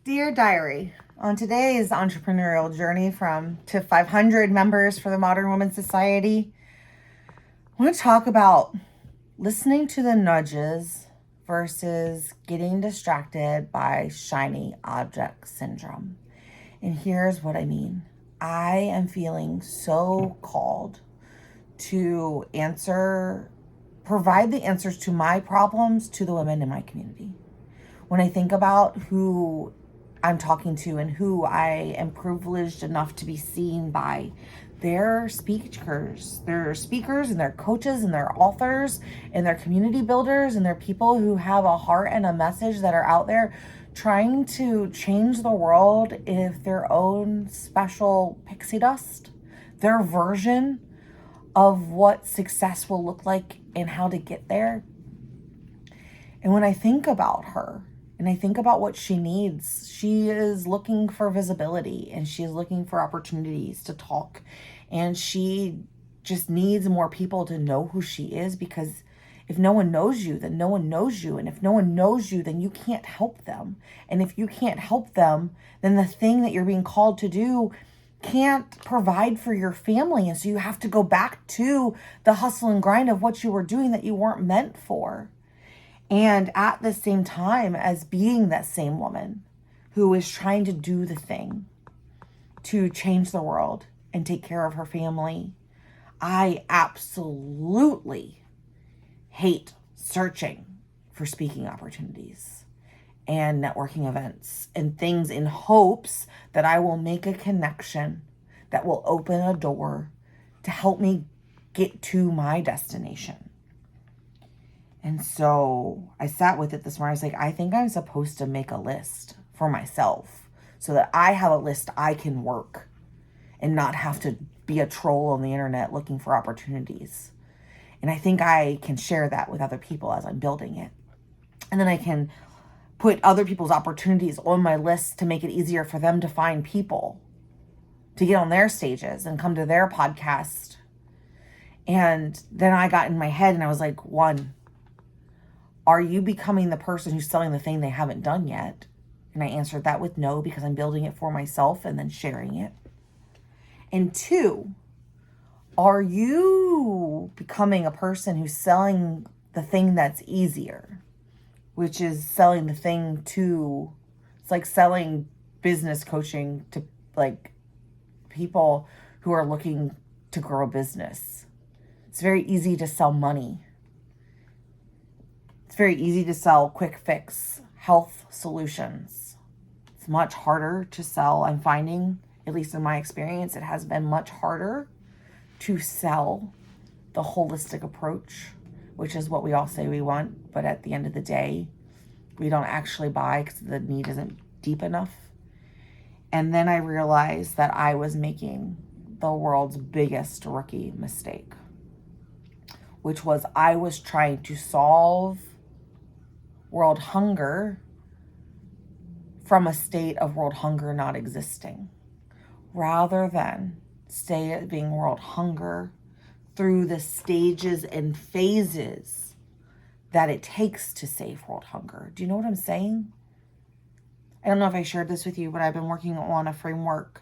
Dear Diary, on today's entrepreneurial journey to 500 members for the Modern Women's Society, I want to talk about listening to the nudges versus getting distracted by shiny object syndrome. And here's what I mean. I am feeling so called to provide the answers to my problems to the women in my community. When I think about who I'm talking to and who I am privileged enough to be seen by, their speakers and their coaches and their authors and their community builders and their people who have a heart and a message that are out there trying to change the world with their own special pixie dust, their version of what success will look like and how to get there. And when I think about her, and I think about what she needs, she is looking for visibility and she is looking for opportunities to talk. And she just needs more people to know who she is, because if no one knows you, then no one knows you. And if no one knows you, then you can't help them. And if you can't help them, then the thing that you're being called to do can't provide for your family. And so you have to go back to the hustle and grind of what you were doing that you weren't meant for. And at the same time as being that same woman who is trying to do the thing to change the world and take care of her family, I absolutely hate searching for speaking opportunities and networking events and things in hopes that I will make a connection that will open a door to help me get to my destination. And so I sat with it this morning. I was like, I think I'm supposed to make a list for myself so that I have a list I can work and not have to be a troll on the internet looking for opportunities. And I think I can share that with other people as I'm building it. And then I can put other people's opportunities on my list to make it easier for them to find people to get on their stages and come to their podcast. And then I got in my head and I was like, one, are you becoming the person who's selling the thing they haven't done yet? And I answered that with no, because I'm building it for myself and then sharing it. And two, are you becoming a person who's selling the thing that's easier, which is selling the thing to, it's like selling business coaching to like people who are looking to grow a business. It's very easy to sell money. It's very easy to sell quick fix health solutions. It's much harder to sell. I'm finding, at least in my experience, it has been much harder to sell the holistic approach, which is what we all say we want. But at the end of the day, we don't actually buy because the need isn't deep enough. And then I realized that I was making the world's biggest rookie mistake, which was I was trying to solve world hunger from a state of world hunger not existing, rather than stay at being world hunger through the stages and phases that it takes to save world hunger. Do you know what I'm saying? I don't know if I shared this with you, but I've been working on a framework,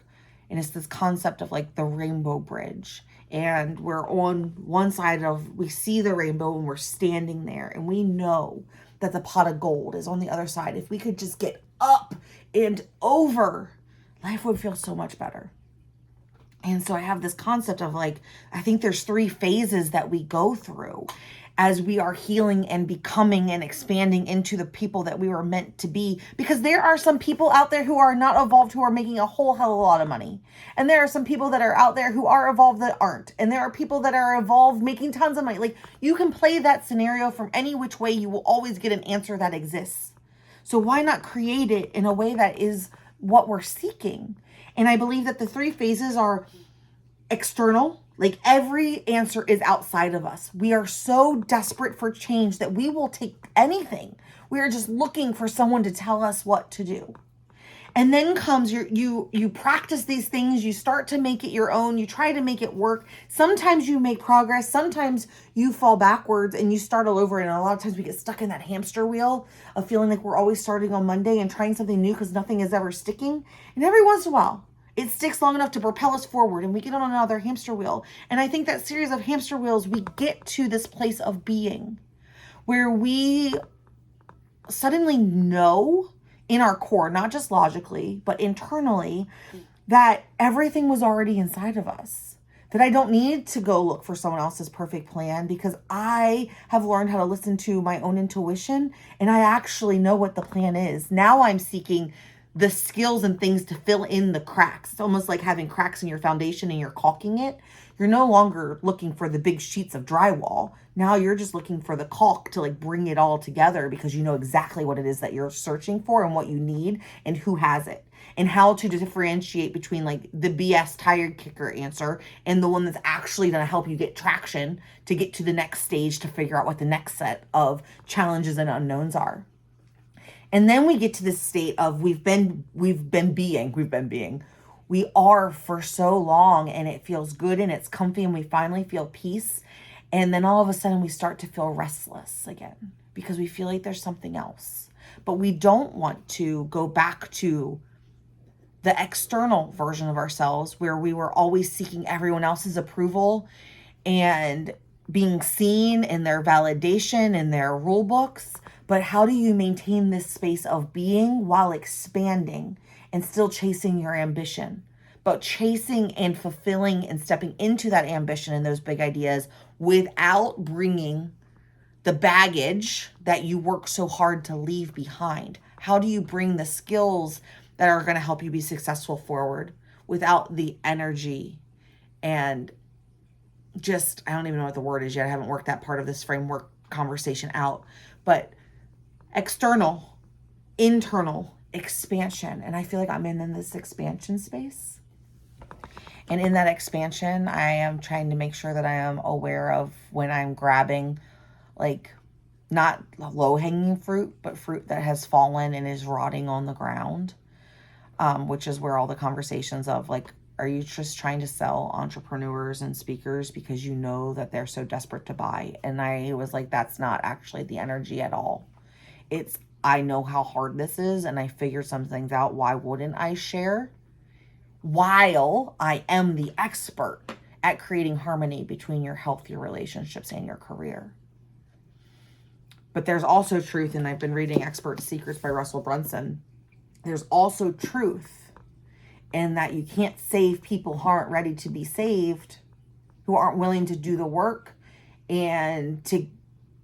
and it's this concept of like the rainbow bridge. And we're on one side we see the rainbow and we're standing there and we know that the pot of gold is on the other side. If we could just get up and over, life would feel so much better. And so I have this concept of like, I think there's 3 phases that we go through as we are healing and becoming and expanding into the people that we were meant to be. Because there are some people out there who are not evolved who are making a whole hell of a lot of money. And there are some people that are out there who are evolved that aren't. And there are people that are evolved making tons of money. Like, you can play that scenario from any which way. You will always get an answer that exists. So why not create it in a way that is what we're seeking? And I believe that the 3 phases are external. Like, every answer is outside of us. We are so desperate for change that we will take anything. We are just looking for someone to tell us what to do. And then comes you practice these things, you start to make it your own, you try to make it work. Sometimes you make progress, sometimes you fall backwards and you start all over. And a lot of times we get stuck in that hamster wheel of feeling like we're always starting on Monday and trying something new because nothing is ever sticking. And every once in a while, it sticks long enough to propel us forward and we get on another hamster wheel. And I think that series of hamster wheels, we get to this place of being where we suddenly know in our core, not just logically, but internally, that everything was already inside of us. That I don't need to go look for someone else's perfect plan because I have learned how to listen to my own intuition and I actually know what the plan is. Now I'm seeking the skills and things to fill in the cracks. It's almost like having cracks in your foundation and you're caulking it. You're no longer looking for the big sheets of drywall. Now you're just looking for the caulk to like bring it all together because you know exactly what it is that you're searching for and what you need and who has it and how to differentiate between like the BS tire kicker answer and the one that's actually going to help you get traction to get to the next stage to figure out what the next set of challenges and unknowns are. And then we get to this state of we've been being. We are for so long and it feels good and it's comfy and we finally feel peace. And then all of a sudden we start to feel restless again because we feel like there's something else. But we don't want to go back to the external version of ourselves where we were always seeking everyone else's approval and being seen in their validation and their rule books. But how do you maintain this space of being while expanding and still chasing your ambition, but chasing and fulfilling and stepping into that ambition and those big ideas without bringing the baggage that you work so hard to leave behind? How do you bring the skills that are going to help you be successful forward without the energy and just, I don't even know what the word is yet. I haven't worked that part of this framework conversation out, but external, internal expansion. And I feel like I'm in this expansion space. And in that expansion, I am trying to make sure that I am aware of when I'm grabbing like not low-hanging fruit, but fruit that has fallen and is rotting on the ground, which is where all the conversations of like, are you just trying to sell entrepreneurs and speakers because you know that they're so desperate to buy? And I was like, that's not actually the energy at all. It's, I know how hard this is and I figured some things out. Why wouldn't I share? While I am the expert at creating harmony between your health, your relationships, and your career. But there's also truth, and I've been reading Expert Secrets by Russell Brunson. There's also truth in that you can't save people who aren't ready to be saved, who aren't willing to do the work and to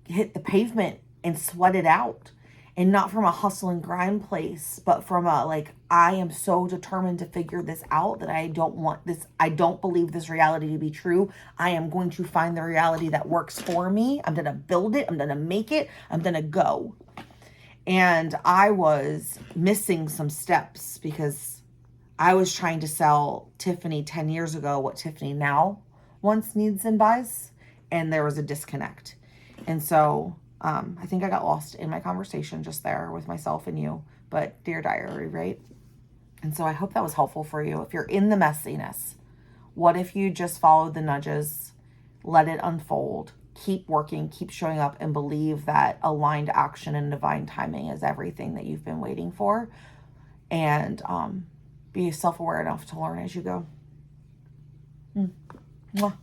hit the pavement and sweat it out. And not from a hustle and grind place, but from a like, I am so determined to figure this out that I don't want this. I don't believe this reality to be true. I am going to find the reality that works for me. I'm going to build it. I'm going to make it. I'm going to go. And I was missing some steps because I was trying to sell Tiffany 10 years ago what Tiffany now wants, needs, and buys. And there was a disconnect. And so I think I got lost in my conversation just there with myself and you, but Dear Diary, right? And so I hope that was helpful for you. If you're in the messiness, what if you just followed the nudges, let it unfold, keep working, keep showing up, and believe that aligned action and divine timing is everything that you've been waiting for, and be self-aware enough to learn as you go. Mwah.